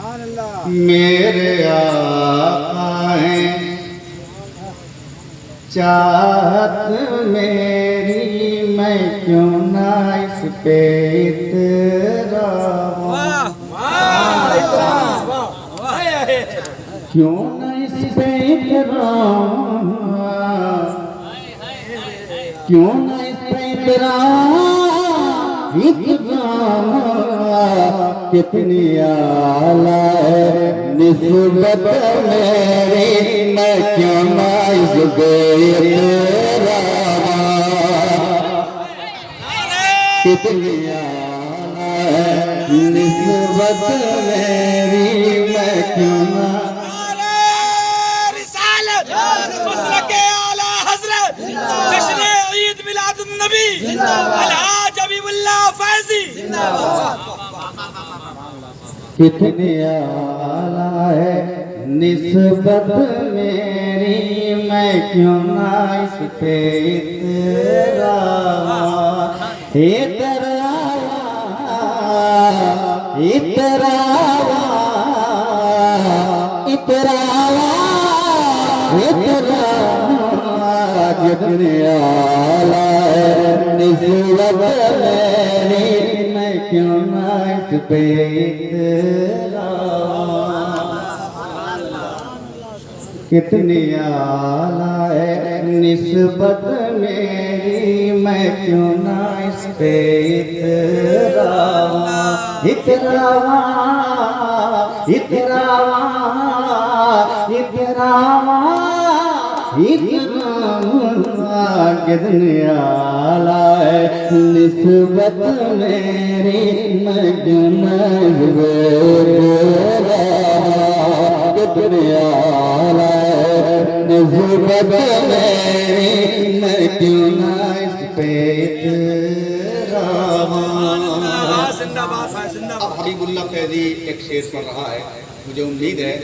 मेरे आका हैं चाहत मेरी, मैं क्यों ना इस पे इतराऊं, क्यों ना इस पे इतराऊं, क्यों ना इस पे इतराऊं, कितनी आला है निस्बत मेरी, मैं क्यों ना इस पे इतराऊं, कितनी आला है निस्बत मेरी, मैं क्यों ना कितनी आला है निस्बत मेरी, मैं क्यों ना इस पे इतराऊं, कितनी आला है निस्बत मेरी, मैं क्यों ना इस पे इतराऊं, कितनी आला है निस्बत मेरी, मैं क्यों ना इस पे इतराऊं, इतराऊं, इतराऊं, इतराऊं, कितनी आला है निस्बत मेरी, मैं क्यों ना इस पे इतराऊं, कितनी आला है निस्बत मेरी, मैं क्यों ना इस पे इतराऊं। अब हबीबुल्लाह फैजी एक शेर पढ़ रहा है, मुझे उम्मीद है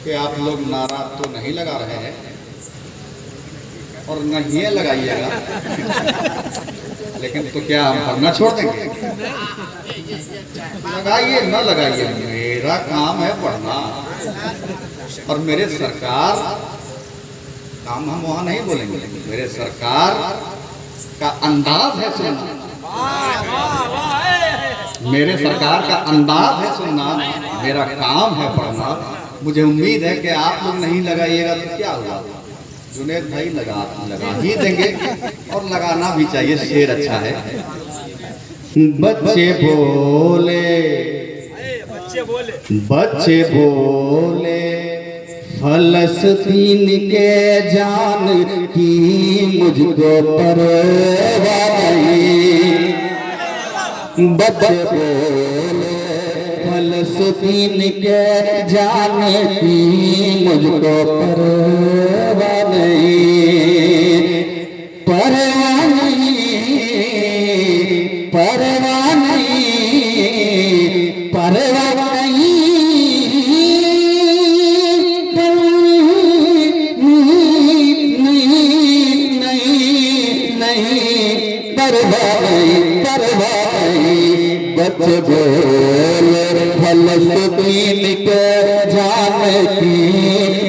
कि आप लोग नाराज तो नहीं लगा रहे हैं और नहीं लगाइएगा, लेकिन तो क्या हम पढ़ना छोड़ देंगे? लगाइए न लगाइए, मेरा काम है पढ़ना, और मेरे सरकार काम हम वहाँ नहीं बोलेंगे, मेरे सरकार का अंदाज है सुनना, मेरे सरकार का अंदाज है सुनना, मेरा काम है पढ़ना। मुझे उम्मीद है कि आप लोग नहीं लगाइएगा तो क्या होगा, जुनेद भाई लगा ही देंगे, और लगाना भी चाहिए, शेर अच्छा है। बच्चे बोले, बच्चे बोले फलस्तीन के जान की मुझको परवाह नहीं, बच्चे बोले फलस्तीन के जान की मुझको परवाह नहीं, परवाह नहीं, परवाह नहीं, परवाह नहीं, बच्चे बोले फलस्तीन के जान की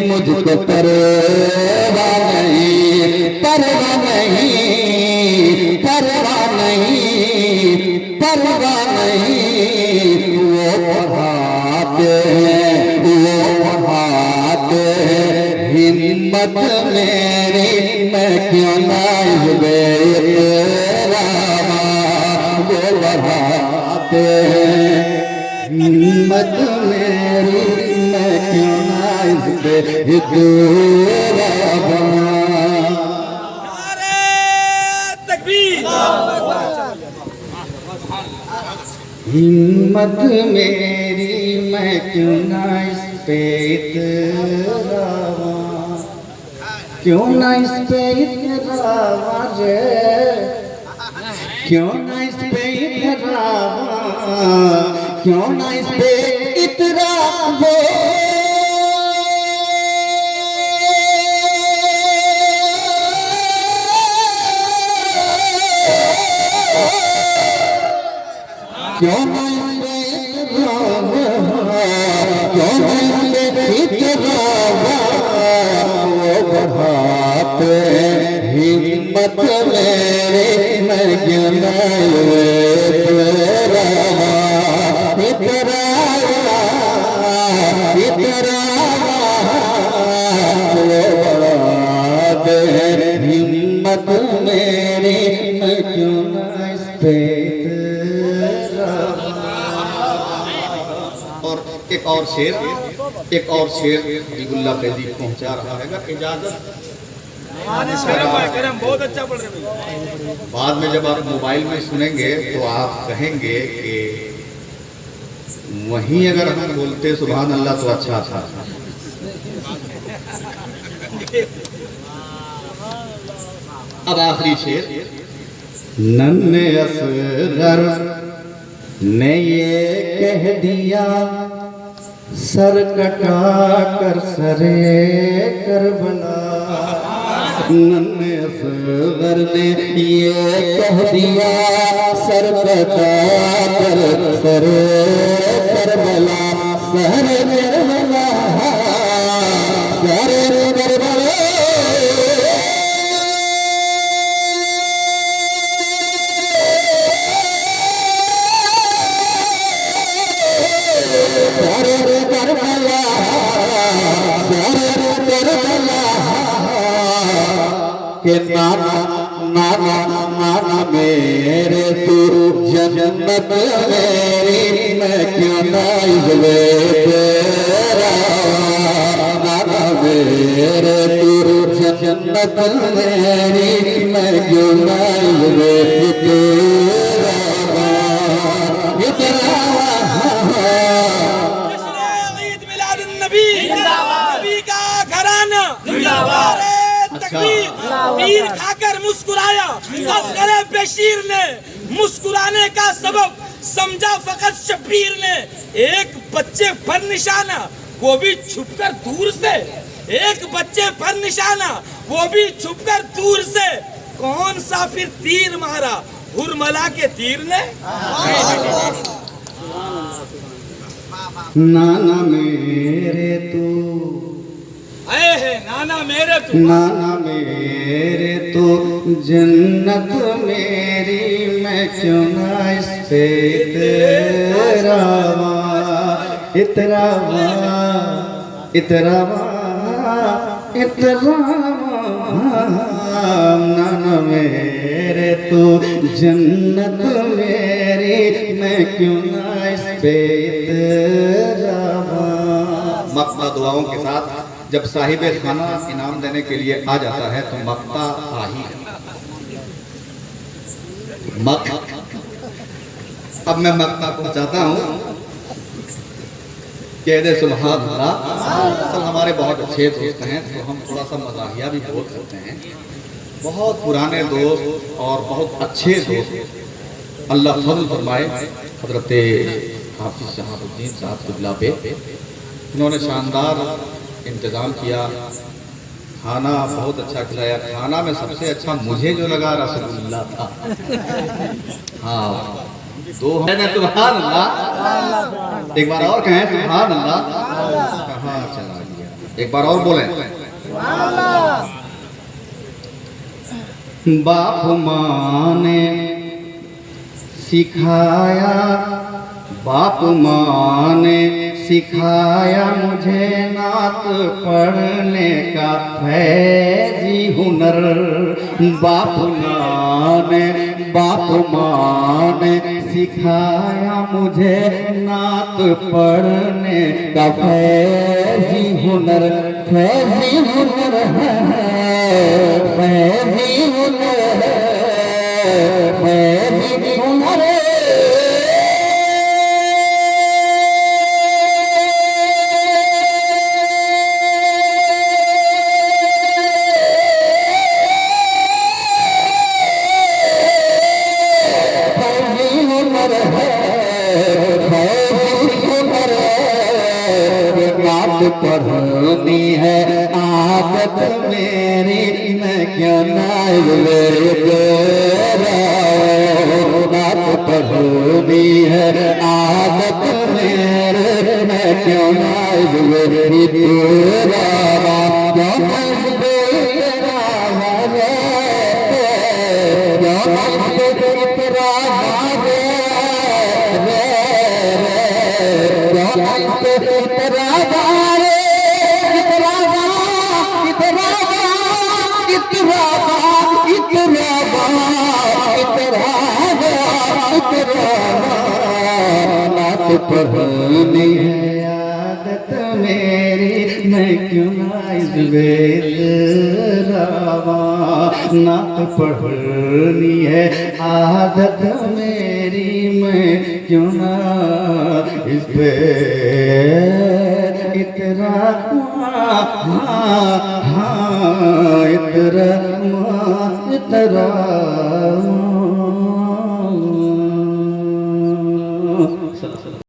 मुझको परवाह नहीं, परवाह नहीं, परवाह नहीं, परवाह नहीं, वो पढ़ाते हैं, वो पढ़ाते हैं हिम्मत मेरी, मैं क्यों ना इस बढ़ाते हैं हिम्मत मेरी, मैं क्यों ना इस पे इतराऊं, हिम्मत मेरी, मैं क्यों ना इस पे इतराऊं, क्यों ना इस पे इतराऊं रे, क्यों ना इस पे इतराऊं, क्यों ना इस पे इतराऊं, क्यों ना इस पे इतराऊं, वो बढ़ाते हिम्मत मेरे मैं क्यों हिम्मत मेरी मैं क्यों और एक और शेर हबीबुल्लाह फैजी पहुंचा रहा है। अगर इजाजत बहुत अच्छा पढ़ रहे बाद में जब आप मोबाइल में सुनेंगे तो आप कहेंगे कि वहीं अगर हम बोलते सुभान अल्लाह तो अच्छा था। अब आखिरी शेर, नन्हे असगर ने ये कह दिया सर कटा कर सरे करबला। नन्हे असगर ने ये कह दिया सर कटा कर सरे Karbala. Sir Karbala sir Karbala के नाना नाना नाना मेरे तू जन्नत मेरी मैं क्यों नाइज़ तेरा। नाना मेरे तू जन्नत मेरी मैं क्यों नाइज़ तेरा। नबी का घराना तीर खाकर मुस्कुराया असगरे बशीर ने। मुस्कुराने का सबब समझा फकत शब्बीर ने। एक बच्चे पर निशाना वो भी छुपकर दूर से। एक बच्चे पर निशाना वो भी छुपकर दूर से। कौन सा फिर तीर मारा हुरमला के तीर ने। नाना मेरे तू नाना मेरे तू नाना मेरे तो जन्नत मेरी मैं क्यों ना इस पे इतरावा इतरावा इतरावा इतरावा। नाना मेरे तो जन्नत मेरी मैं क्यों ना इस पे इतरावा। मक्ता दुआओं के साथ जब साहिब खाना इनाम देने के लिए आ जाता है तो मक्ता आही है। अब मैं मक्ता पहुंचाता हूँ। कह दे सुभान अल्लाह। असल हमारे बहुत अच्छे दोस्त हैं तो हम थोड़ा सा मज़ाहिया भी बोल सकते हैं। बहुत पुराने दोस्त और बहुत अच्छे दोस्त, अल्लाह फजल फरमाए हजरत हाफिज शहाबुद्दीन साहब क़िबला पे। इन्होंने शानदार इंतज़ाम किया, खाना बहुत अच्छा खिलाया। खाना में सबसे अच्छा मुझे जो लगा रसगुल्ला था। हाँ दो है सुभान अल्लाह। एक बार और कहें सुभान अल्लाह। कहाँ चला गया, एक बार और बोलें। बाप माँ ने सिखाया बाप माँ ने सिखाया मुझे नात पढ़ने का फैजी हुनर। बाप माँ ने सिखाया मुझे नात पढ़ने का फैजी हुनर। फैजी हुनर है फैजी हुनर है फैजी हुनर है। पढ़नी है आदत मेरी मैं क्यों नात पढ़नी है आदत मेरे मैं क्यों ना इतरावा क्यों ना इतरावा रे क्यों ना इतरावा रे क्यों ना इतरावा रे पढ़नी है आदत मेरी मैं क्यों ना इस बेरावा नात पढ़नी है आदत मेरी मैं क्यों ना इस इतरा